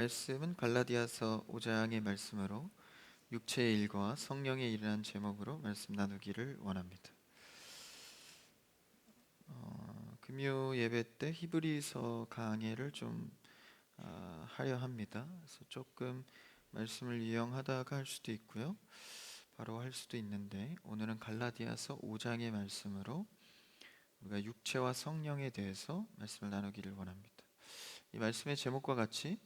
말씀은 갈라디아서 5장의 말씀으로 육체의 일과 성령의 일이라는 제목으로 말씀 나누기를 원합니다. 금요 예배 때 히브리서 강해를 좀 하려 합니다. 그래서 조금 말씀을 이용하다가 할 수도 있고요, 바로 할 수도 있는데, 오늘은 갈라디아서 5장의 말씀으로 우리가 육체와 성령에 대해서 말씀을 나누기를 원합니다. 이 말씀의 제목과 같이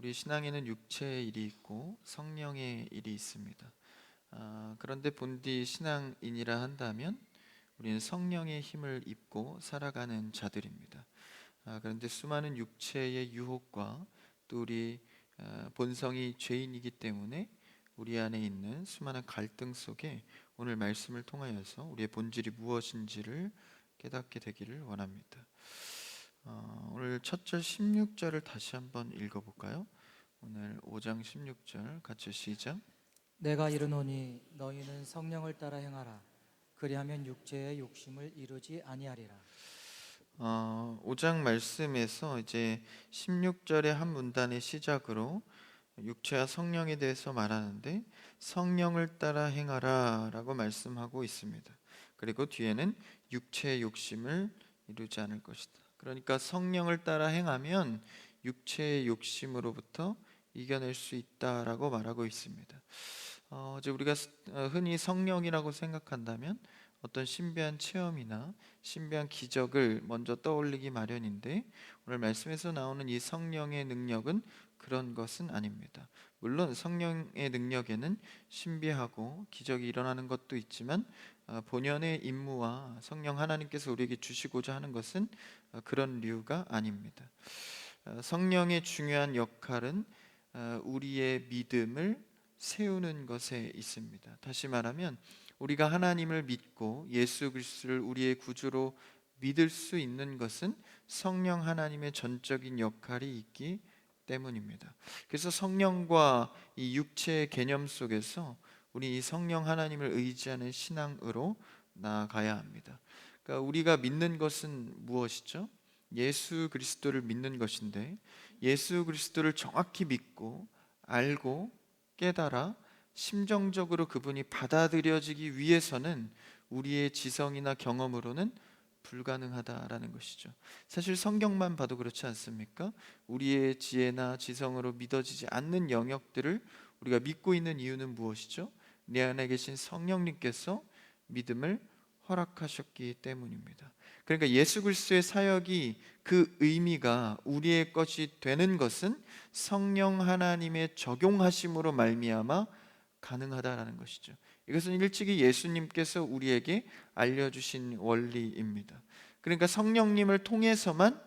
우리 신앙에는 육체의 일이 있고 성령의 일이 있습니다. 그런데 본디 신앙인이라 한다면 우리는 성령의 힘을 입고 살아가는 자들입니다. 그런데 수많은 육체의 유혹과 또 우리 본성이 죄인이기 때문에 우리 안에 있는 수많은 갈등 속에 오늘 말씀을 통하여서 우리의 본질이 무엇인지를 깨닫게 되기를 원합니다. 오늘 첫 절 16절을 다시 한번 읽어볼까요? 오늘 5장 16절 같이 시작. 내가 이르노니 너희는 성령을 따라 행하라. 그리하면 육체의 욕심을 이루지 아니하리라. 5장 말씀에서 이제 16절의 한 문단의 시작으로 육체와 성령에 대해서 말하는데, 성령을 따라 행하라 라고 말씀하고 있습니다. 그리고 뒤에는 육체의 욕심을 이루지 않을 것이다. 그러니까 성령을 따라 행하면 육체의 욕심으로부터 이겨낼 수 있다라고 말하고 있습니다. 이제 우리가 흔히 성령이라고 생각한다면 어떤 신비한 체험이나 신비한 기적을 먼저 떠올리기 마련인데, 오늘 말씀에서 나오는 이 성령의 능력은 그런 것은 아닙니다. 물론 성령의 능력에는 신비하고 기적이 일어나는 것도 있지만 본연의 임무와 성령 하나님께서 우리에게 주시고자 하는 것은 그런 류가 아닙니다. 성령의 중요한 역할은 우리의 믿음을 세우는 것에 있습니다. 다시 말하면 우리가 하나님을 믿고 예수 그리스도를 우리의 구주로 믿을 수 있는 것은 성령 하나님의 전적인 역할이 있기 때문입니다. 그래서 성령과 이 육체의 개념 속에서 우리 이 성령 하나님을 의지하는 신앙으로 나아가야 합니다. 그러니까 우리가 믿는 것은 무엇이죠? 예수 그리스도를 믿는 것인데, 예수 그리스도를 정확히 믿고 알고 깨달아 심정적으로 그분이 받아들여지기 위해서는 우리의 지성이나 경험으로는 불가능하다라는 것이죠. 사실 성경만 봐도 그렇지 않습니까? 우리의 지혜나 지성으로 믿어지지 않는 영역들을 우리가 믿고 있는 이유는 무엇이죠? 내 안에 계신 성령님께서 믿음을 허락하셨기 때문입니다. 그러니까 예수 그리스도의 사역이, 그 의미가 우리의 것이 되는 것은 성령 하나님의 적용하심으로 말미암아 가능하다라는 것이죠. 이것은 일찍이 예수님께서 우리에게 알려주신 원리입니다. 그러니까 성령님을 통해서만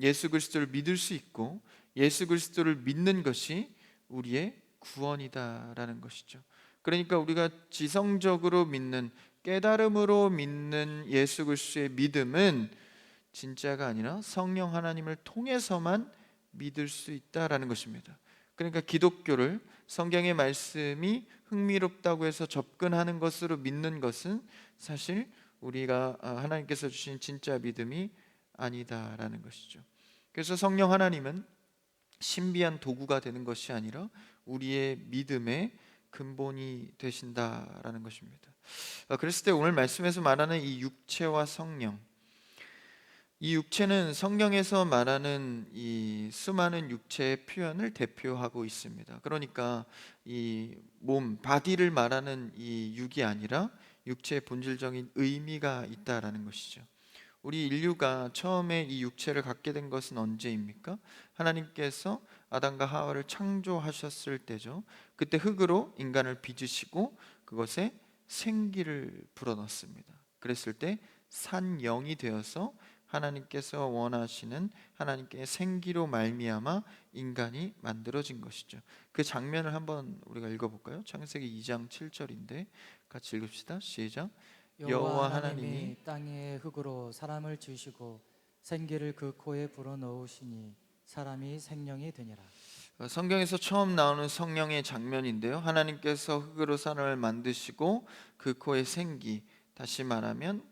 예수 그리스도를 믿을 수 있고, 예수 그리스도를 믿는 것이 우리의 구원이다라는 것이죠. 그러니까 우리가 지성적으로 믿는, 깨달음으로 믿는 예수 그리스도의 믿음은 진짜가 아니라 성령 하나님을 통해서만 믿을 수 있다라는 것입니다. 그러니까 기독교를 성경의 말씀이 흥미롭다고 해서 접근하는 것으로 믿는 것은 사실 우리가 하나님께서 주신 진짜 믿음이 아니다라는 것이죠. 그래서 성령 하나님은 신비한 도구가 되는 것이 아니라 우리의 믿음의 근본이 되신다라는 것입니다. 그랬을 때 오늘 말씀에서 말하는 이 육체와 성령, 이 육체는 성경에서 말하는 이 수많은 육체의 표현을 대표하고 있습니다. 그러니까 이 몸, 바디를 말하는 이 육이 아니라 육체의 본질적인 의미가 있다라는 것이죠. 우리 인류가 처음에 이 육체를 갖게 된 것은 언제입니까? 하나님께서 아담과 하와를 창조하셨을 때죠. 그때 흙으로 인간을 빚으시고 그것에 생기를 불어넣습니다. 그랬을 때 산영이 되어서 하나님께서 원하시는 하나님께 생기로 말미암아 인간이 만들어진 것이죠. 그 장면을 한번 우리가 읽어볼까요? 창세기 2장 7절인데 같이 읽읍시다. 시작. 여호와 하나님이 땅의 흙으로 사람을 지으시고 생기를 그 코에 불어넣으시니 사람이 생명이 되니라. 성경에서 처음 나오는 성령의 장면인데요, 하나님께서 흙으로 사람을 만드시고 그 코에 생기, 다시 말하면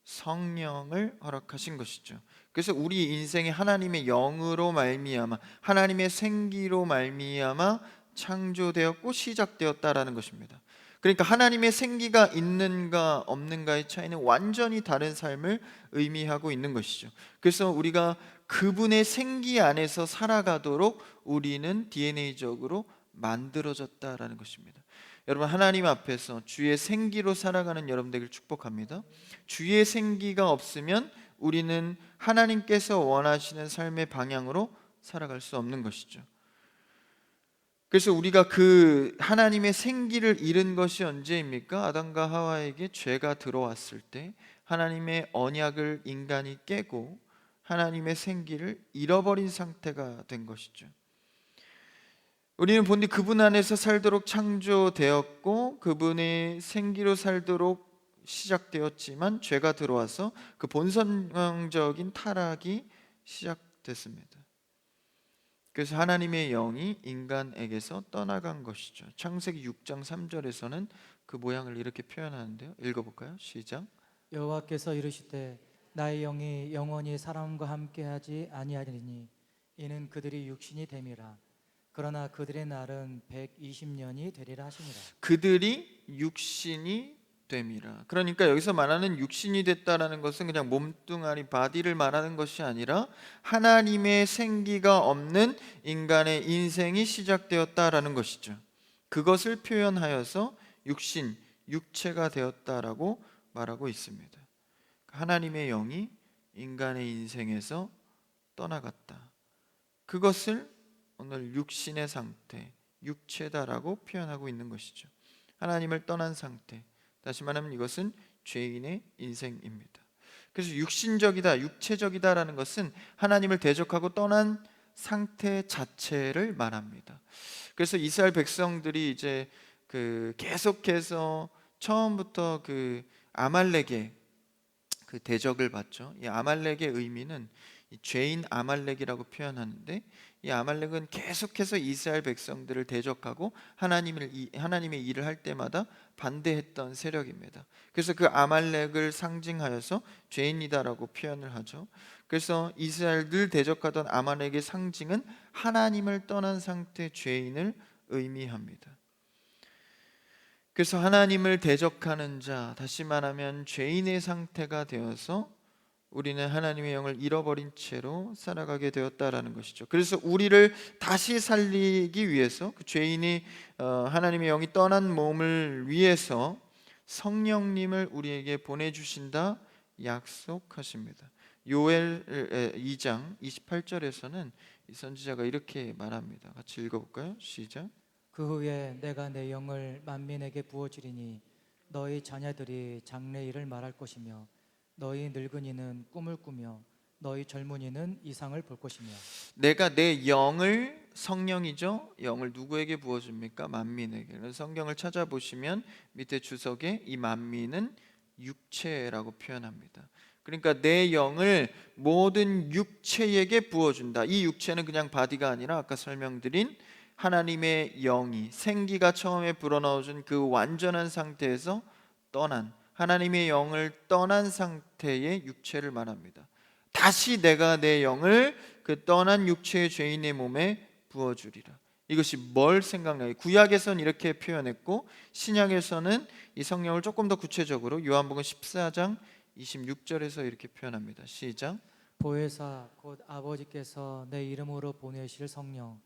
성령을 허락하신 것이죠. 그래서 우리 인생이 하나님의 영으로 말미암아 하나님의 생기로 말미암아 창조되었고 시작되었다라는 것입니다. 그러니까 하나님의 생기가 있는가 없는가의 차이는 완전히 다른 삶을 의미하고 있는 것이죠. 그래서 우리가 그분의 생기 안에서 살아가도록 우리는 DNA적으로 만들어졌다라는 것입니다. 여러분, 하나님 앞에서 주의 생기로 살아가는 여러분 되길 축복합니다. 주의 생기가 없으면 우리는 하나님께서 원하시는 삶의 방향으로 살아갈 수 없는 것이죠. 그래서 우리가 그 하나님의 생기를 잃은 것이 언제입니까? 아담과 하와에게 죄가 들어왔을 때 하나님의 언약을 인간이 깨고 하나님의 생기를 잃어버린 상태가 된 것이죠. 우리는 본디 그분 안에서 살도록 창조되었고 그분의 생기로 살도록 시작되었지만 죄가 들어와서 그 본성적인 타락이 시작됐습니다. 그래서 하나님의 영이 인간에게서 떠나간 것이죠. 창세기 6장 3절에서는 그 모양을 이렇게 표현하는데요. 읽어볼까요? 시작. 여호와께서 이르시되 나의 영이 영원히 사람과 함께하지 아니하리니 이는 그들이 육신이 됨이라. 그러나 그들의 날은 120년이 되리라 하시니라. 그들이 육신이 됨이라. 그러니까 여기서 말하는 육신이 됐다라는 것은 그냥 몸뚱아리 바디를 말하는 것이 아니라 하나님의 생기가 없는 인간의 인생이 시작되었다라는 것이죠. 그것을 표현하여서 육신, 육체가 되었다라고 말하고 있습니다. 하나님의 영이 인간의 인생에서 떠나갔다. 그것을 오늘 육신의 상태, 육체다라고 표현하고 있는 것이죠. 하나님을 떠난 상태, 다시 말하면 이것은 죄인의 인생입니다. 그래서 육신적이다, 육체적이다라는 것은 하나님을 대적하고 떠난 상태 자체를 말합니다. 그래서 이스라엘 백성들이 이제 계속해서 처음부터 아말렉의 대적을 받죠. 이 아말렉의 의미는 이 죄인 아말렉이라고 표현하는데, 이 아말렉은 계속해서 이스라엘 백성들을 대적하고 하나님의 일을 할 때마다 반대했던 세력입니다. 그래서 그 아말렉을 상징하여서 죄인이다라고 표현을 하죠. 그래서 이스라엘을 대적하던 아말렉의 상징은 하나님을 떠난 상태 죄인을 의미합니다. 그래서 하나님을 대적하는 자, 다시 말하면 죄인의 상태가 되어서 우리는 하나님의 영을 잃어버린 채로 살아가게 되었다라는 것이죠. 그래서 우리를 다시 살리기 위해서 그 죄인이 하나님의 영이 떠난 몸을 위해서 성령님을 우리에게 보내주신다 약속하십니다. 요엘 2장 28절에서는 이 선지자가 이렇게 말합니다. 같이 읽어볼까요? 시작. 그 후에 내가 내 영을 만민에게 부어주리니 너희 자녀들이 장래일을 말할 것이며 너희 늙은이는 꿈을 꾸며 너희 젊은이는 이상을 볼 것이며. 내가 내 영을, 성령이죠, 영을 누구에게 부어줍니까? 만민에게. 성경을 찾아보시면 밑에 주석에 이 만민은 육체라고 표현합니다. 그러니까 내 영을 모든 육체에게 부어준다. 이 육체는 그냥 바디가 아니라 아까 설명드린 하나님의 영이, 생기가 처음에 불어넣어준 그 완전한 상태에서 떠난, 하나님의 영을 떠난 상태의 육체를 말합니다. 다시 내가 내 영을 그 떠난 육체의 죄인의 몸에 부어주리라. 이것이 뭘 생각나요? 구약에서는 이렇게 표현했고 신약에서는 이 성령을 조금 더 구체적으로 요한복음 14장 26절에서 이렇게 표현합니다. 시작. 보혜사 곧 아버지께서 내 이름으로 보내실 성령,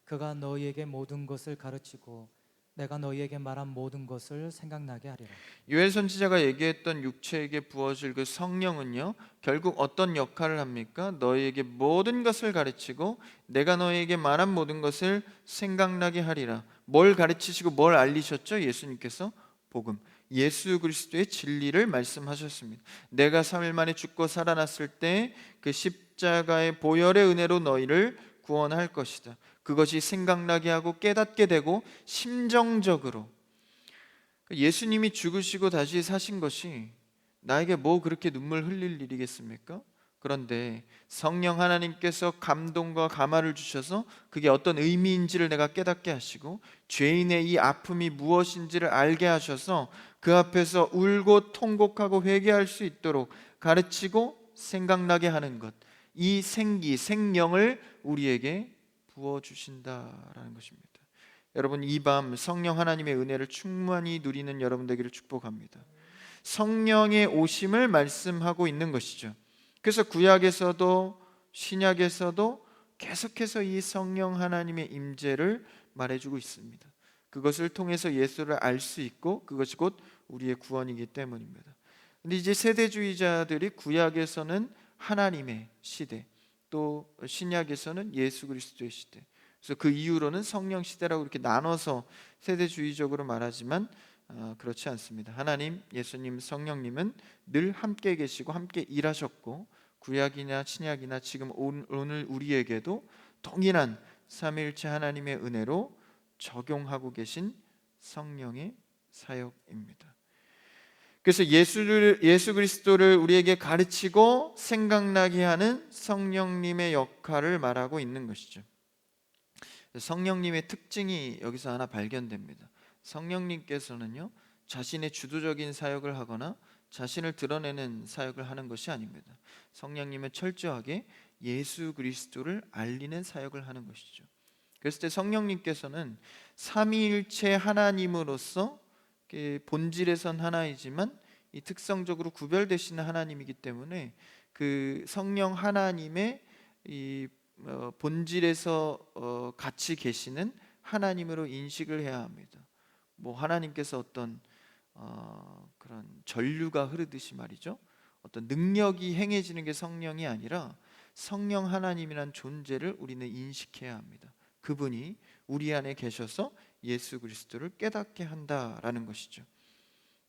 그가 너희에게 모든 것을 가르치고 내가 너희에게 말한 모든 것을 생각나게 하리라. 요엘 선지자가 얘기했던 육체에게 부어질 그 성령은요, 결국 어떤 역할을 합니까? 너희에게 모든 것을 가르치고 내가 너희에게 말한 모든 것을 생각나게 하리라. 뭘 가르치시고 뭘 알리셨죠? 예수님께서 복음, 예수 그리스도의 진리를 말씀하셨습니다. 내가 3일 만에 죽고 살아났을 때 그 십자가의 보혈의 은혜로 너희를 구원할 것이다. 그것이 생각나게 하고 깨닫게 되고 심정적으로 예수님이 죽으시고 다시 사신 것이 나에게 뭐 그렇게 눈물 흘릴 일이겠습니까? 그런데 성령 하나님께서 감동과 감화를 주셔서 그게 어떤 의미인지를 내가 깨닫게 하시고 죄인의 이 아픔이 무엇인지를 알게 하셔서 그 앞에서 울고 통곡하고 회개할 수 있도록 가르치고 생각나게 하는 것, 이 생명을 우리에게 부어주신다라는 것입니다. 여러분, 이 밤 성령 하나님의 은혜를 충만히 누리는 여러분 되기를 축복합니다. 성령의 오심을 말씀하고 있는 것이죠. 그래서 구약에서도 신약에서도 계속해서 이 성령 하나님의 임재를 말해주고 있습니다. 그것을 통해서 예수를 알 수 있고 그것이 곧 우리의 구원이기 때문입니다. 근데 이제 세대주의자들이 구약에서는 하나님의 시대, 또 신약에서는 예수 그리스도의 시대, 그래서 그 이후로는 성령 시대라고 이렇게 나눠서 세대주의적으로 말하지만 그렇지 않습니다. 하나님, 예수님, 성령님은 늘 함께 계시고 함께 일하셨고, 구약이나 신약이나 지금 오늘 우리에게도 동일한 삼위일체 하나님의 은혜로 적용하고 계신 성령의 사역입니다. 그래서 예수 그리스도를 우리에게 가르치고 생각나게 하는 성령님의 역할을 말하고 있는 것이죠. 성령님의 특징이 여기서 하나 발견됩니다. 성령님께서는요, 자신의 주도적인 사역을 하거나 자신을 드러내는 사역을 하는 것이 아닙니다. 성령님은 철저하게 예수 그리스도를 알리는 사역을 하는 것이죠. 그랬을 때 성령님께서는 삼위일체 하나님으로서 본질에선 하나이지만 이 특성적으로 구별되시는 하나님이기 때문에 그 성령 하나님의 이 본질에서 같이 계시는 하나님으로 인식을 해야 합니다. 뭐 하나님께서 어떤 그런 전류가 흐르듯이 말이죠, 어떤 능력이 행해지는 게 성령이 아니라 성령 하나님이란 존재를 우리는 인식해야 합니다. 그분이 우리 안에 계셔서 예수 그리스도를 깨닫게 한다라는 것이죠.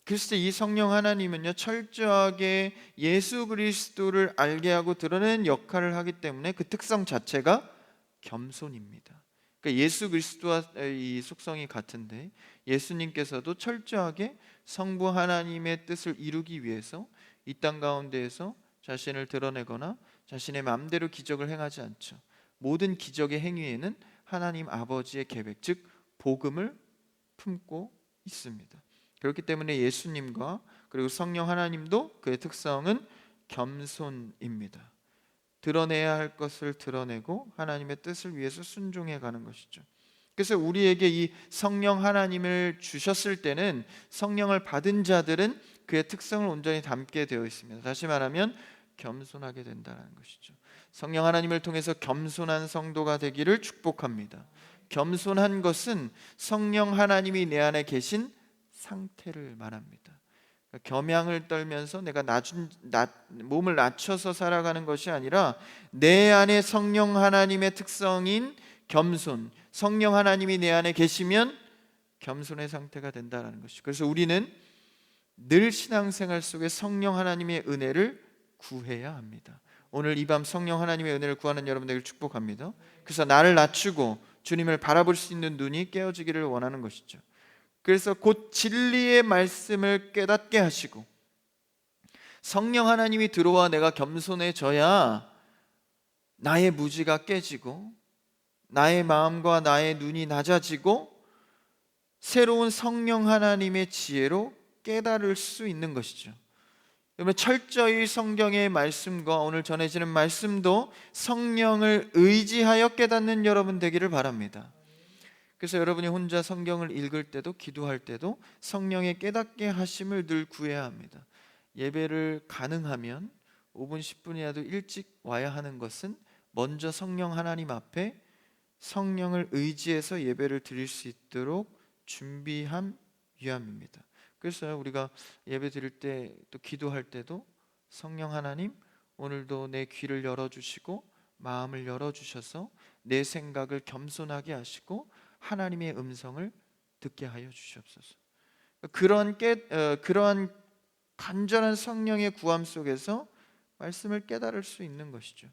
그래서 이 성령 하나님은요, 철저하게 예수 그리스도를 알게 하고 드러내는 역할을 하기 때문에 그 특성 자체가 겸손입니다. 그러니까 예수 그리스도와 이 속성이 같은데, 예수님께서도 철저하게 성부 하나님의 뜻을 이루기 위해서 이 땅 가운데에서 자신을 드러내거나 자신의 마음대로 기적을 행하지 않죠. 모든 기적의 행위에는 하나님 아버지의 계획, 즉 복음을 품고 있습니다. 그렇기 때문에 예수님과 그리고 성령 하나님도 그의 특성은 겸손입니다. 드러내야 할 것을 드러내고 하나님의 뜻을 위해서 순종해 가는 것이죠. 그래서 우리에게 이 성령 하나님을 주셨을 때는 성령을 받은 자들은 그의 특성을 온전히 담게 되어 있습니다. 다시 말하면 겸손하게 된다는 것이죠. 성령 하나님을 통해서 겸손한 성도가 되기를 축복합니다. 겸손한 것은 성령 하나님이 내 안에 계신 상태를 말합니다. 겸양을 떨면서 내가 몸을 낮춰서 살아가는 것이 아니라 내 안에 성령 하나님의 특성인 겸손, 성령 하나님이 내 안에 계시면 겸손의 상태가 된다는 것이죠. 그래서 우리는 늘 신앙생활 속에 성령 하나님의 은혜를 구해야 합니다. 오늘 이 밤 성령 하나님의 은혜를 구하는 여러분들을 축복합니다. 그래서 나를 낮추고 주님을 바라볼 수 있는 눈이 깨어지기를 원하는 것이죠. 그래서 곧 진리의 말씀을 깨닫게 하시고, 성령 하나님이 들어와 내가 겸손해져야 나의 무지가 깨지고 나의 마음과 나의 눈이 낮아지고 새로운 성령 하나님의 지혜로 깨달을 수 있는 것이죠. 그러면 철저히 성경의 말씀과 오늘 전해지는 말씀도 성령을 의지하여 깨닫는 여러분 되기를 바랍니다. 그래서 여러분이 혼자 성경을 읽을 때도 기도할 때도 성령의 깨닫게 하심을 늘 구해야 합니다. 예배를 가능하면 5분 10분이라도 일찍 와야 하는 것은 먼저 성령 하나님 앞에 성령을 의지해서 예배를 드릴 수 있도록 준비함 위함입니다. 그래서 우리가 예배 드릴 때 또 기도할 때도 성령 하나님, 오늘도 내 귀를 열어주시고 마음을 열어주셔서 내 생각을 겸손하게 하시고 하나님의 음성을 듣게 하여 주시옵소서. 그러한 간절한 성령의 구함 속에서 말씀을 깨달을 수 있는 것이죠.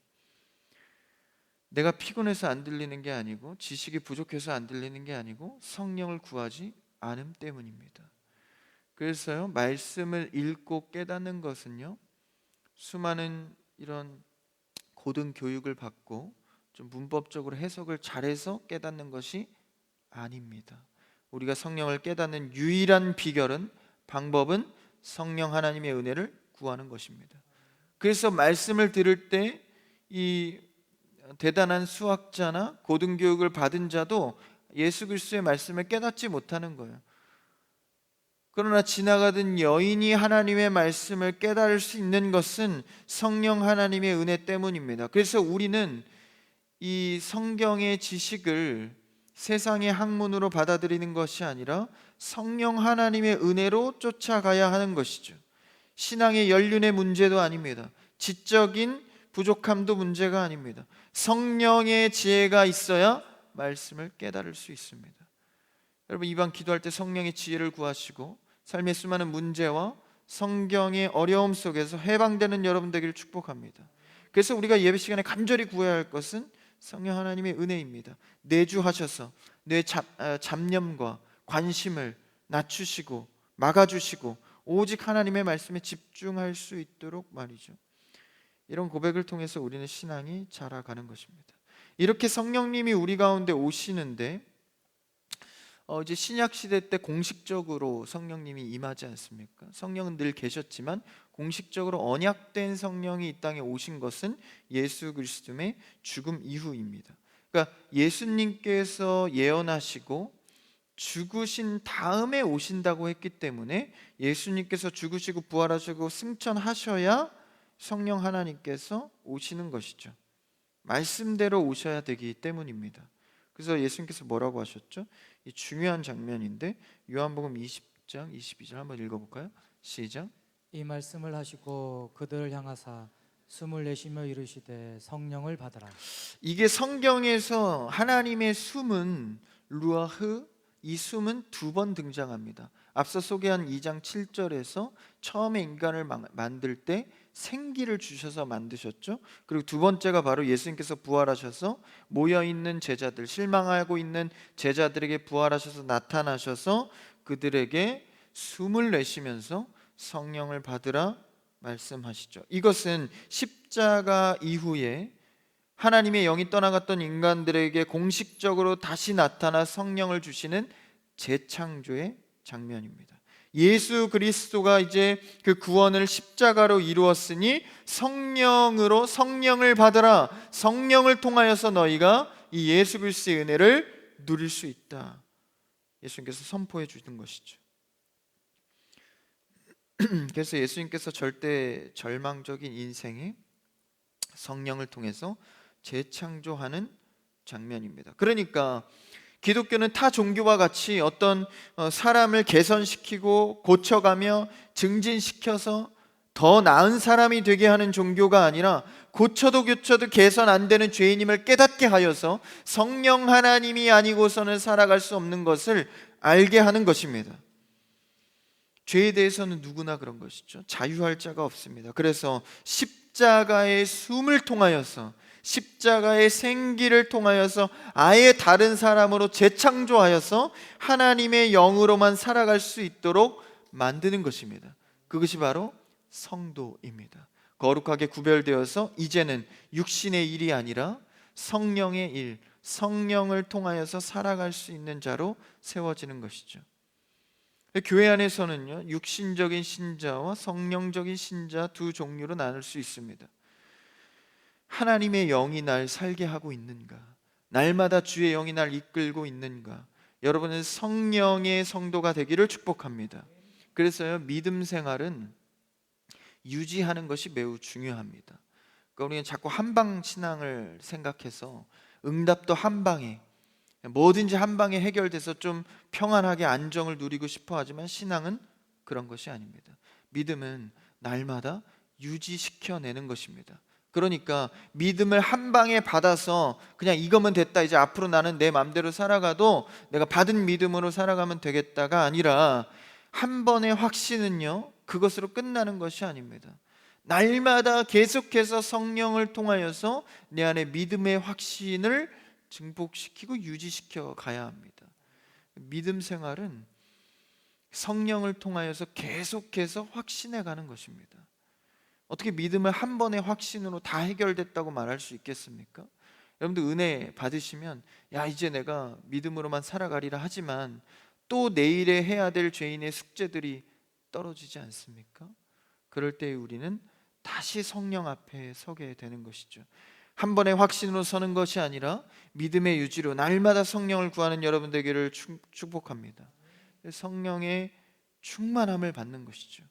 내가 피곤해서 안 들리는 게 아니고 지식이 부족해서 안 들리는 게 아니고 성령을 구하지 않음 때문입니다. 그래서요, 말씀을 읽고 깨닫는 것은요, 수많은 이런 고등 교육을 받고 좀 문법적으로 해석을 잘해서 깨닫는 것이 아닙니다. 우리가 성령을 깨닫는 유일한 비결은, 방법은 성령 하나님의 은혜를 구하는 것입니다. 그래서 말씀을 들을 때 이 대단한 수학자나 고등교육을 받은 자도 예수 그리스도의 말씀을 깨닫지 못하는 거예요. 그러나 지나가던 여인이 하나님의 말씀을 깨달을 수 있는 것은 성령 하나님의 은혜 때문입니다. 그래서 우리는 이 성경의 지식을 세상의 학문으로 받아들이는 것이 아니라 성령 하나님의 은혜로 쫓아가야 하는 것이죠. 신앙의 연륜의 문제도 아닙니다. 지적인 부족함도 문제가 아닙니다. 성령의 지혜가 있어야 말씀을 깨달을 수 있습니다. 여러분, 이방 기도할 때 성령의 지혜를 구하시고 삶의 수많은 문제와 성경의 어려움 속에서 해방되는 여러분 되기를 축복합니다. 그래서 우리가 예배 시간에 간절히 구해야 할 것은 성령 하나님의 은혜입니다. 내주하셔서 내 잡념과 관심을 낮추시고 막아주시고 오직 하나님의 말씀에 집중할 수 있도록 말이죠. 이런 고백을 통해서 우리는 신앙이 자라가는 것입니다. 이렇게 성령님이 우리 가운데 오시는데 이제 신약 시대 때 공식적으로 성령님이 임하지 않습니까? 성령은 늘 계셨지만 공식적으로 언약된 성령이 이 땅에 오신 것은 예수 그리스도의 죽음 이후입니다. 그러니까 예수님께서 예언하시고 죽으신 다음에 오신다고 했기 때문에 예수님께서 죽으시고 부활하시고 승천하셔야 성령 하나님께서 오시는 것이죠. 말씀대로 오셔야 되기 때문입니다. 그래서 예수님께서 뭐라고 하셨죠? 이 중요한 장면인데 요한복음 20장 22절 한번 읽어볼까요? 시작. 이 말씀을 하시고 그들을 향하사 숨을 내쉬며 이르시되 성령을 받으라. 이게 성경에서 하나님의 숨은 루아흐, 이 숨은 두 번 등장합니다. 앞서 소개한 2장 7절에서 처음에 인간을 만들 때 생기를 주셔서 만드셨죠. 그리고 두 번째가 바로 예수님께서 부활하셔서 모여있는 제자들, 실망하고 있는 제자들에게 부활하셔서 나타나셔서 그들에게 숨을 내쉬면서 성령을 받으라 말씀하시죠. 이것은 십자가 이후에 하나님의 영이 떠나갔던 인간들에게 공식적으로 다시 나타나 성령을 주시는 재창조의 장면입니다. 예수 그리스도가 이제 그 구원을 십자가로 이루었으니 성령으로 성령을 받으라. 성령을 통하여서 너희가 이 예수 그리스도의 은혜를 누릴 수 있다. 예수님께서 선포해 주신 것이죠. 그래서 예수님께서 절대 절망적인 인생에 성령을 통해서 재창조하는 장면입니다. 그러니까 기독교는 타 종교와 같이 어떤 사람을 개선시키고 고쳐가며 증진시켜서 더 나은 사람이 되게 하는 종교가 아니라 고쳐도 개선 안 되는 죄인임을 깨닫게 하여서 성령 하나님이 아니고서는 살아갈 수 없는 것을 알게 하는 것입니다. 죄에 대해서는 누구나 그런 것이죠. 자유할 자가 없습니다. 그래서 십자가의 숨을 통하여서 십자가의 생기를 통하여서 아예 다른 사람으로 재창조하여서 하나님의 영으로만 살아갈 수 있도록 만드는 것입니다. 그것이 바로 성도입니다. 거룩하게 구별되어서 이제는 육신의 일이 아니라 성령의 일, 성령을 통하여서 살아갈 수 있는 자로 세워지는 것이죠. 교회 안에서는요, 육신적인 신자와 성령적인 신자 두 종류로 나눌 수 있습니다. 하나님의 영이 날 살게 하고 있는가? 날마다 주의 영이 날 이끌고 있는가? 여러분은 성령의 성도가 되기를 축복합니다. 그래서요, 믿음 생활은 유지하는 것이 매우 중요합니다. 그러니까 우리는 자꾸 한방 신앙을 생각해서 응답도 한방에, 뭐든지 한방에 해결돼서 좀 평안하게 안정을 누리고 싶어 하지만 신앙은 그런 것이 아닙니다. 믿음은 날마다 유지시켜내는 것입니다. 그러니까 믿음을 한 방에 받아서 그냥 이거면 됐다, 이제 앞으로 나는 내 마음대로 살아가도 내가 받은 믿음으로 살아가면 되겠다가 아니라 한 번의 확신은요, 그것으로 끝나는 것이 아닙니다. 날마다 계속해서 성령을 통하여서 내 안에 믿음의 확신을 증폭시키고 유지시켜 가야 합니다. 믿음 생활은 성령을 통하여서 계속해서 확신해 가는 것입니다. 어떻게 믿음을 한 번의 확신으로 다 해결됐다고 말할 수 있겠습니까? 여러분들 은혜 받으시면 야, 이제 내가 믿음으로만 살아가리라 하지만 또 내일에 해야 될 죄인의 숙제들이 떨어지지 않습니까? 그럴 때 우리는 다시 성령 앞에 서게 되는 것이죠. 한 번의 확신으로 서는 것이 아니라 믿음의 유지로 날마다 성령을 구하는 여러분 되기를 축복합니다. 성령의 충만함을 받는 것이죠.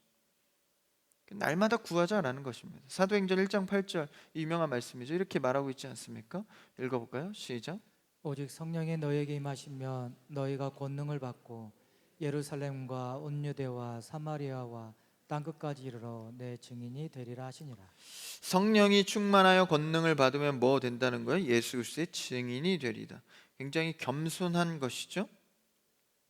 날마다 구하자라는 것입니다. 사도행전 1장 8절 유명한 말씀이죠. 이렇게 말하고 있지 않습니까? 읽어볼까요? 시작. 오직 성령이 너희에게 임하시면 너희가 권능을 받고 예루살렘과 온 유대와 사마리아와 땅끝까지 이르러 내 증인이 되리라 하시니라. 성령이 충만하여 권능을 받으면 뭐 된다는 거예요? 예수 그리스도의 증인이 되리다. 굉장히 겸손한 것이죠.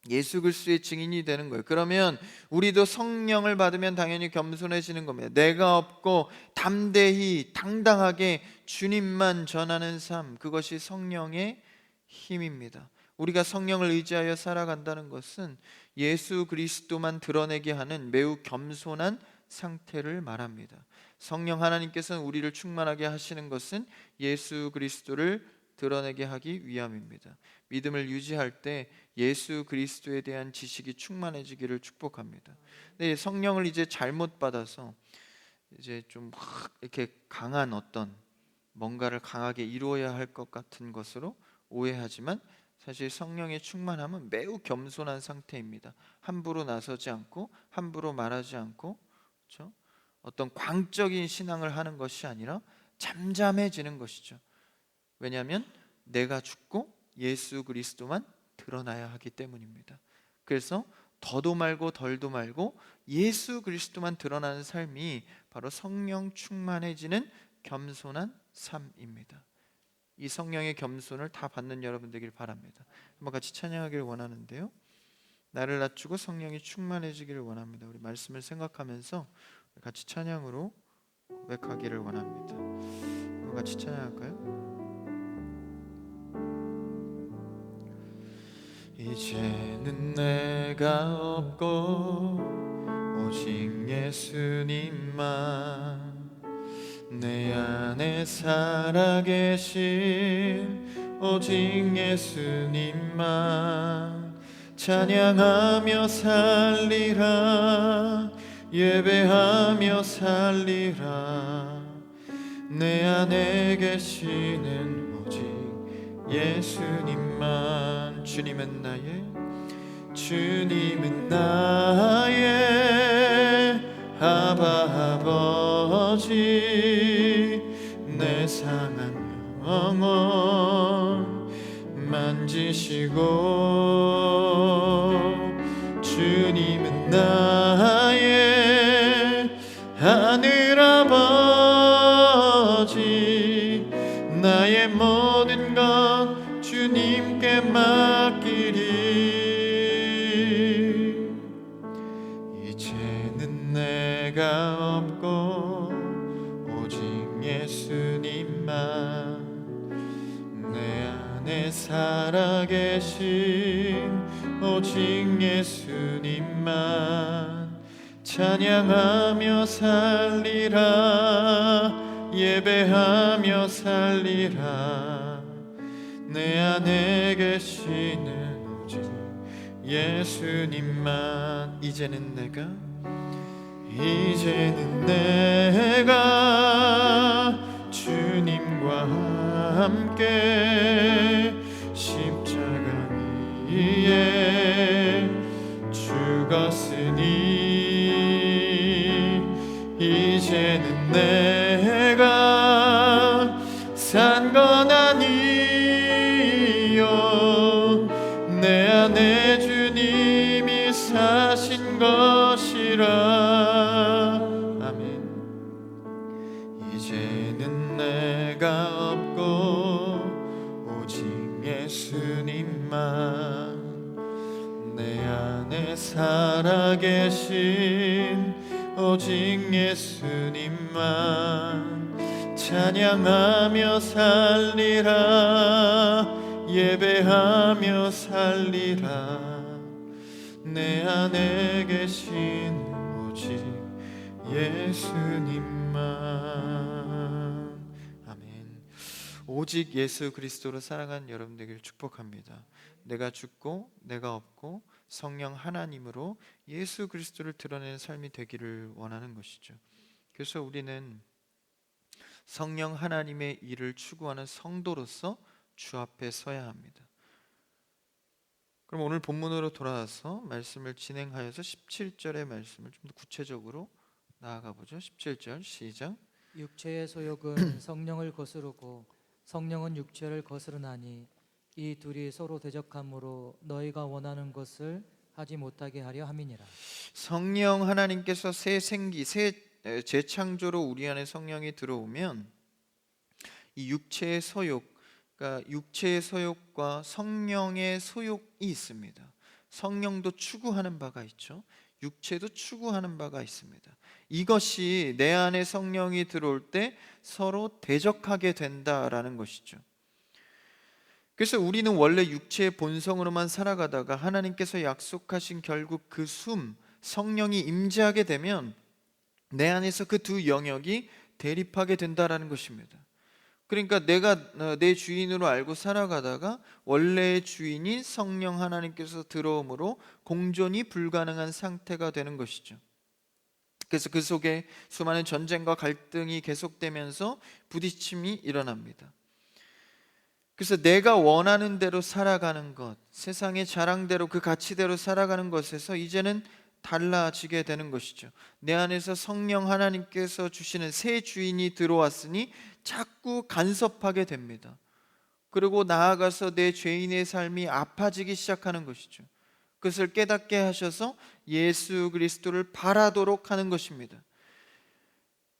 예수 그리스도의 증인이 되는 거예요. 그러면 우리도 성령을 받으면 당연히 겸손해지는 겁니다. 내가 없고 담대히 당당하게 주님만 전하는 삶, 그것이 성령의 힘입니다. 우리가 성령을 의지하여 살아간다는 것은 예수 그리스도만 드러내게 하는 매우 겸손한 상태를 말합니다. 성령 하나님께서는 우리를 충만하게 하시는 것은 예수 그리스도를 드러내게 하기 위함입니다. 믿음을 유지할 때 예수 그리스도에 대한 지식이 충만해지기를 축복합니다. 근데 성령을 이제 잘못 받아서 이제 좀 이렇게 강한 어떤 뭔가를 강하게 이루어야 할 것 같은 것으로 오해하지만 사실 성령의 충만함은 매우 겸손한 상태입니다. 함부로 나서지 않고 함부로 말하지 않고, 그렇죠? 어떤 광적인 신앙을 하는 것이 아니라 잠잠해지는 것이죠. 왜냐하면 내가 죽고 예수 그리스도만 드러나야 하기 때문입니다. 그래서 더도 말고 덜도 말고 예수 그리스도만 드러나는 삶이 바로 성령 충만해지는 겸손한 삶입니다. 이 성령의 겸손을 다 받는 여러분 되길 바랍니다. 한번 같이 찬양하기를 원하는데요, 나를 낮추고 성령이 충만해지기를 원합니다. 우리 말씀을 생각하면서 같이 찬양으로 고백하기를 원합니다. 한번 같이 찬양할까요? 이제는 내가 없고 오직 예수님만 내 안에 살아계신 오직 예수님만 찬양하며 살리라 예배하며 살리라 내 안에 계시는 오직 예수님만 주님은 나의 아바 아버지 내 상한 영혼 만지시고 주님은 나의 하늘 아버지 나의 모든 것 주님께 맡기리 이제는 내가 없고 오직 예수님만 내 안에 살아계신 오직 예수님만 찬양하며 살리라 예배하며 살리라 내 안에 계시는 오직 예수님만 이제는 내가 주님과 함께 십자가 위에 죽었으니 이제는 내가 산 건 아니요 내 안에 주님이 사신 것이라 아멘 이제는 내가 없고 오직 예수님만 내 안에 살아계신 오직 예수님만 찬양하며 살리라 예배하며 살리라 내 안에 계신 오직 예수님만 아멘. 오직 예수 그리스도로 살아가는 여러분 되길 축복합니다. 내가 죽고 내가 없고 성령 하나님으로 예수 그리스도를 드러내는 삶이 되기를 원하는 것이죠. 그래서 우리는 성령 하나님의 일을 추구하는 성도로서 주 앞에 서야 합니다. 그럼 오늘 본문으로 돌아와서 말씀을 진행하여서 17절의 말씀을 좀 더 구체적으로 나아가 보죠. 17절 시작. 육체의 소욕은 성령을 거스르고 성령은 육체를 거스르나니 이 둘이 서로 대적함으로 너희가 원하는 것을 하지 못하게 하려 함이니라. 성령 하나님께서 새 생기, 새 재창조로 우리 안에 성령이 들어오면 이 육체의 소욕, 그러니까 육체의 소욕과 성령의 소욕이 있습니다. 성령도 추구하는 바가 있죠. 육체도 추구하는 바가 있습니다. 이것이 내 안에 성령이 들어올 때 서로 대적하게 된다라는 것이죠. 그래서 우리는 원래 육체의 본성으로만 살아가다가 하나님께서 약속하신 결국 그 성령이 임재하게 되면 내 안에서 그 두 영역이 대립하게 된다라는 것입니다. 그러니까 내가 내 주인으로 알고 살아가다가 원래의 주인인 성령 하나님께서 들어옴으로 공존이 불가능한 상태가 되는 것이죠. 그래서 그 속에 수많은 전쟁과 갈등이 계속되면서 부딪힘이 일어납니다. 그래서 내가 원하는 대로 살아가는 것, 세상의 자랑대로 그 가치대로 살아가는 것에서 이제는 달라지게 되는 것이죠. 내 안에서 성령 하나님께서 주시는 새 주인이 들어왔으니 자꾸 간섭하게 됩니다. 그리고 나아가서 내 죄인의 삶이 아파지기 시작하는 것이죠. 그것을 깨닫게 하셔서 예수 그리스도를 바라도록 하는 것입니다.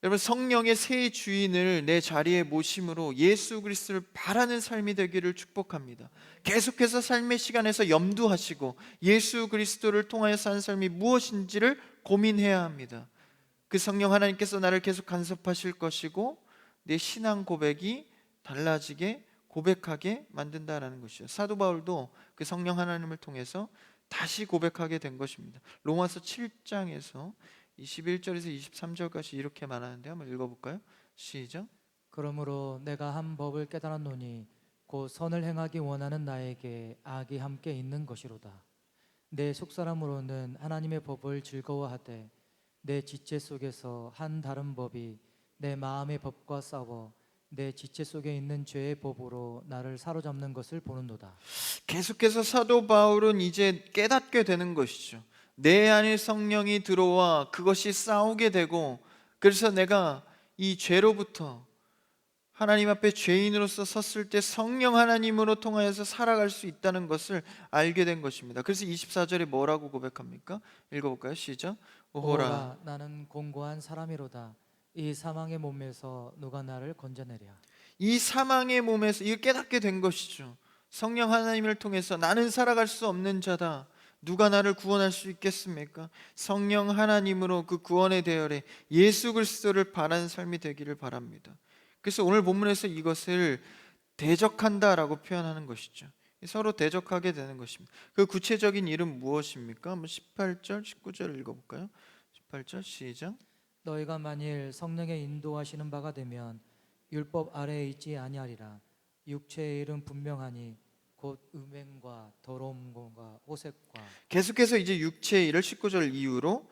여러분, 성령의 새 주인을 내 자리에 모심으로 예수 그리스도를 바라는 삶이 되기를 축복합니다. 계속해서 삶의 시간에서 염두하시고 예수 그리스도를 통하여 사는 삶이 무엇인지를 고민해야 합니다. 그 성령 하나님께서 나를 계속 간섭하실 것이고 내 신앙 고백이 달라지게 고백하게 만든다라는 것이죠. 사도 바울도 그 성령 하나님을 통해서 다시 고백하게 된 것입니다. 로마서 7장에서 21절에서 23절까지 이렇게 말하는데 한번 읽어볼까요? 시작. 그러므로 내가 한 법을 깨달았노니 곧 선을 행하기 원하는 나에게 악이 함께 있는 것이로다. 내 속사람으로는 하나님의 법을 즐거워하되 내 지체 속에서 한 다른 법이 내 마음의 법과 싸워 내 지체 속에 있는 죄의 법으로 나를 사로잡는 것을 보는도다. 계속해서 사도 바울은 이제 깨닫게 되는 것이죠. 내 안에 성령이 들어와 그것이 싸우게 되고, 그래서 내가 이 죄로부터 하나님 앞에 죄인으로서 섰을 때 성령 하나님으로 통하여서 살아갈 수 있다는 것을 알게 된 것입니다. 그래서 24절에 뭐라고 고백합니까? 읽어볼까요? 시작. 오호라, 오호라 나는 공고한 사람이로다. 이 사망의 몸에서 누가 나를 건져내랴. 이 사망의 몸에서 이걸 깨닫게 된 것이죠. 성령 하나님을 통해서 나는 살아갈 수 없는 자다, 누가 나를 구원할 수 있겠습니까? 성령 하나님으로 그 구원의 대열에 예수 그리스도를 바라는 삶이 되기를 바랍니다. 그래서 오늘 본문에서 이것을 대적한다라고 표현하는 것이죠. 서로 대적하게 되는 것입니다. 그 구체적인 일은 무엇입니까? 한번 18절, 19절 읽어볼까요? 18절 시작. 너희가 만일 성령의 인도하시는 바가 되면 율법 아래에 있지 아니하리라. 육체의 일은 분명하니 곧 음행과 더러움과 호색과. 계속해서 이제 육체의 일을 19절 이후로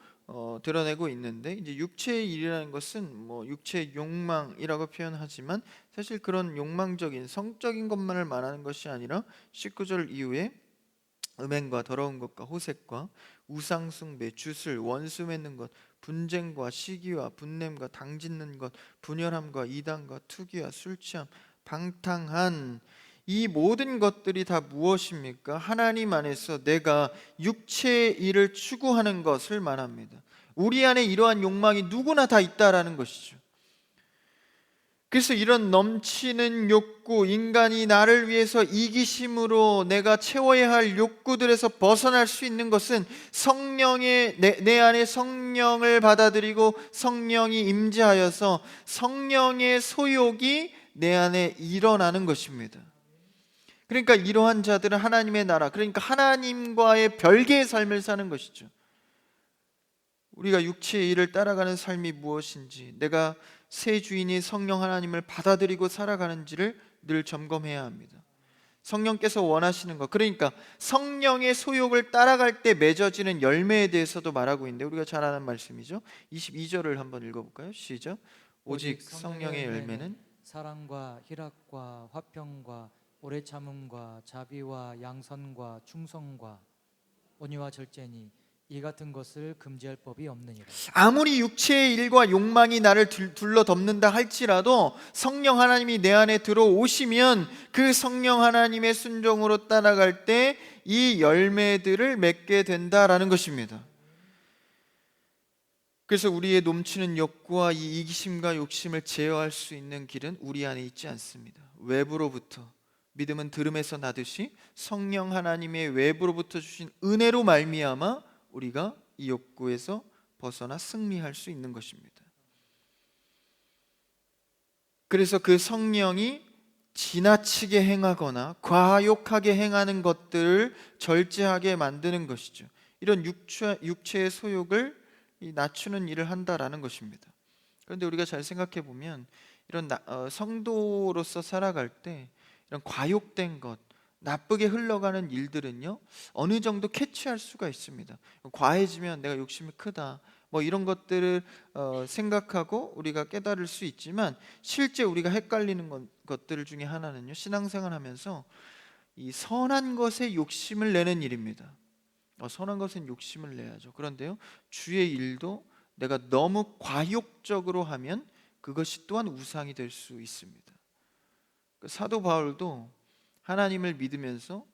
드러내고 있는데, 이제 육체의 일이라는 것은 뭐 육체의 욕망이라고 표현하지만 사실 그런 욕망적인 성적인 것만을 말하는 것이 아니라 19절 이후에 음행과 더러운 것과 호색과 우상숭배, 주술, 원수 맺는 것, 분쟁과 시기와 분냄과 당짓는 것, 분열함과 이단과 투기와 술취함, 방탕한, 이 모든 것들이 다 무엇입니까? 하나님 안에서 내가 육체의 일을 추구하는 것을 말합니다. 우리 안에 이러한 욕망이 누구나 다 있다라는 것이죠. 그래서 이런 넘치는 욕구, 인간이 나를 위해서 이기심으로 내가 채워야 할 욕구들에서 벗어날 수 있는 것은 성령의 내 안에 성령을 받아들이고 성령이 임재하여서 성령의 소욕이 내 안에 일어나는 것입니다. 그러니까 이러한 자들은 하나님의 나라, 그러니까 하나님과의 별개의 삶을 사는 것이죠. 우리가 육체의 일을 따라가는 삶이 무엇인지, 내가 새 주인이 성령 하나님을 받아들이고 살아가는지를 늘 점검해야 합니다. 성령께서 원하시는 것, 그러니까 성령의 소욕을 따라갈 때 맺어지는 열매에 대해서도 말하고 있는데 우리가 잘 아는 말씀이죠. 22절을 한번 읽어볼까요? 시작. 오직 성령의 열매는 사랑과 희락과 화평과 오래 참음과 자비와 양선과 충성과 온유와 절제니 이 같은 것을 금지할 법이 없느니라. 아무리 육체의 일과 욕망이 나를 둘러덮는다 할지라도 성령 하나님이 내 안에 들어오시면 그 성령 하나님의 순종으로 따라갈 때 이 열매들을 맺게 된다라는 것입니다. 그래서 우리의 넘치는 욕구와 이 이기심과 욕심을 제어할 수 있는 길은 우리 안에 있지 않습니다. 외부로부터, 믿음은 들음에서 나듯이 성령 하나님의 외부로부터 주신 은혜로 말미암아 우리가 이 욕구에서 벗어나 승리할 수 있는 것입니다. 그래서 그 성령이 지나치게 행하거나 과욕하게 행하는 것들을 절제하게 만드는 것이죠. 이런 육체의 소욕을 낮추는 일을 한다라는 것입니다. 그런데 우리가 잘 생각해 보면 이런 성도로서 살아갈 때 이런 과욕된 것, 나쁘게 흘러가는 일들은요 어느 정도 캐치할 수가 있습니다. 과해지면 내가 욕심이 크다 뭐 이런 것들을 생각하고 우리가 깨달을 수 있지만 실제 우리가 헷갈리는 것들 중에 하나는요 신앙생활하면서 이 선한 것에 욕심을 내는 일입니다. 선한 것은 욕심을 내야죠. 그런데요 주의 일도 내가 너무 과욕적으로 하면 그것이 또한 우상이 될 수 있습니다. 사도 바울도 하나님을 믿으면서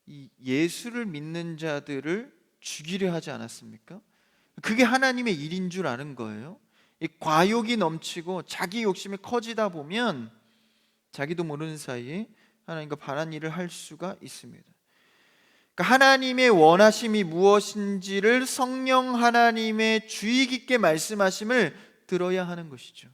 이 예수를 믿는 자들을 죽이려 하지 않았습니까? 그게 하나님의 일인 줄 아는 거예요. 이 과욕이 넘치고 자기 욕심이 커지다 보면 자기도 모르는 사이에 하나님과 반한 일을 할 수가 있습니다. 그러니까 하나님의 원하심이 무엇인지를 성령 하나님의 주의 깊게 말씀하심을 들어야 하는 것이죠.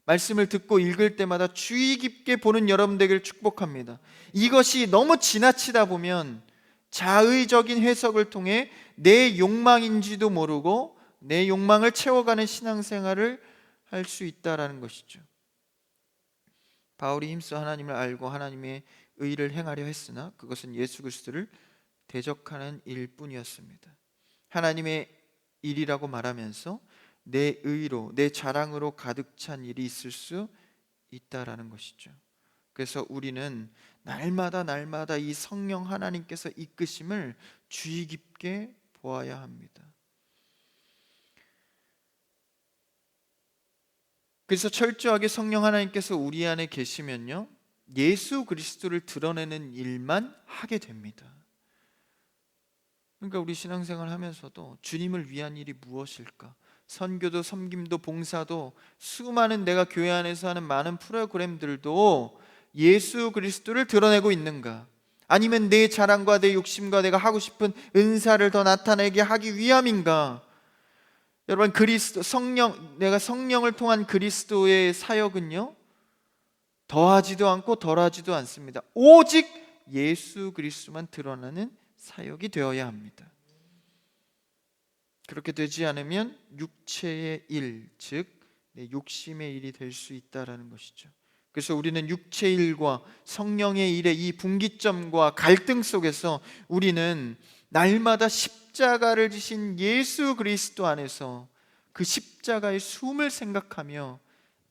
말씀을 듣고 읽을 때마다 주의 깊게 보는 여러분 되기를 축복합니다. 이것이 너무 지나치다 보면 자의적인 해석을 통해 내 욕망인지도 모르고 내 욕망을 채워가는 신앙생활을 할 수 있다라는 것이죠. 바울이 힘써 하나님을 알고 하나님의 의를 행하려 했으나 그것은 예수 그리스도를 대적하는 일뿐이었습니다. 하나님의 일이라고 말하면서 내 의로, 내 자랑으로 가득 찬 일이 있을 수 있다라는 것이죠. 그래서 우리는 날마다 이 성령 하나님께서 이끄심을 주의 깊게 보아야 합니다. 그래서 철저하게 성령 하나님께서 우리 안에 계시면요 예수 그리스도를 드러내는 일만 하게 됩니다. 그러니까 우리 신앙생활 하면서도 주님을 위한 일이 무엇일까? 선교도 섬김도 봉사도 수많은 내가 교회 안에서 하는 많은 프로그램들도 예수 그리스도를 드러내고 있는가? 아니면 내 자랑과 내 욕심과 내가 하고 싶은 은사를 더 나타내게 하기 위함인가? 여러분 내가 성령을 통한 그리스도의 사역은요 더하지도 않고 덜하지도 않습니다. 오직 예수 그리스도만 드러나는 사역이 되어야 합니다. 그렇게 되지 않으면 육체의 일, 즉 욕심의 일이 될 수 있다라는 것이죠. 그래서 우리는 육체의 일과 성령의 일의 이 분기점과 갈등 속에서 우리는 날마다 십자가를 지신 예수 그리스도 안에서 그 십자가의 숨을 생각하며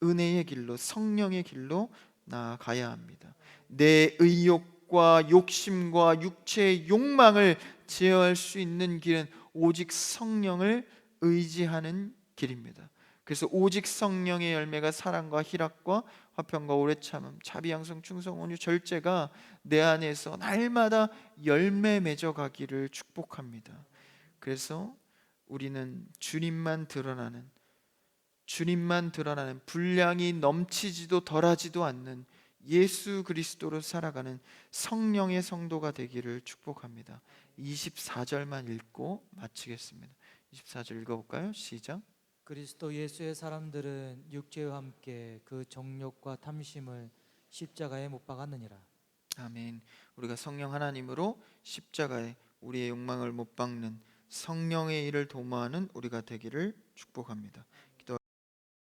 은혜의 길로 성령의 길로 나아가야 합니다. 내 의욕과 욕심과 육체의 욕망을 제어할 수 있는 길은 오직 성령을 의지하는 길입니다. 그래서 오직 성령의 열매가 사랑과 희락과 화평과 오래 참음, 자비, 양성, 충성, 온유, 절제가 내 안에서 날마다 열매 맺어 가기를 축복합니다. 그래서 우리는 주님만 드러나는 분량이 넘치지도 덜하지도 않는 예수 그리스도로 살아가는 성령의 성도가 되기를 축복합니다. 24절만 읽고 마치겠습니다. 24절 읽어볼까요? 시작. 그리스도 예수의 사람들은 육체와 함께 그 정욕과 탐심을 십자가에 못 박았느니라. 아멘. 우리가 성령 하나님으로 십자가에 우리의 욕망을 못 박는 성령의 일을 도모하는 우리가 되기를 축복합니다.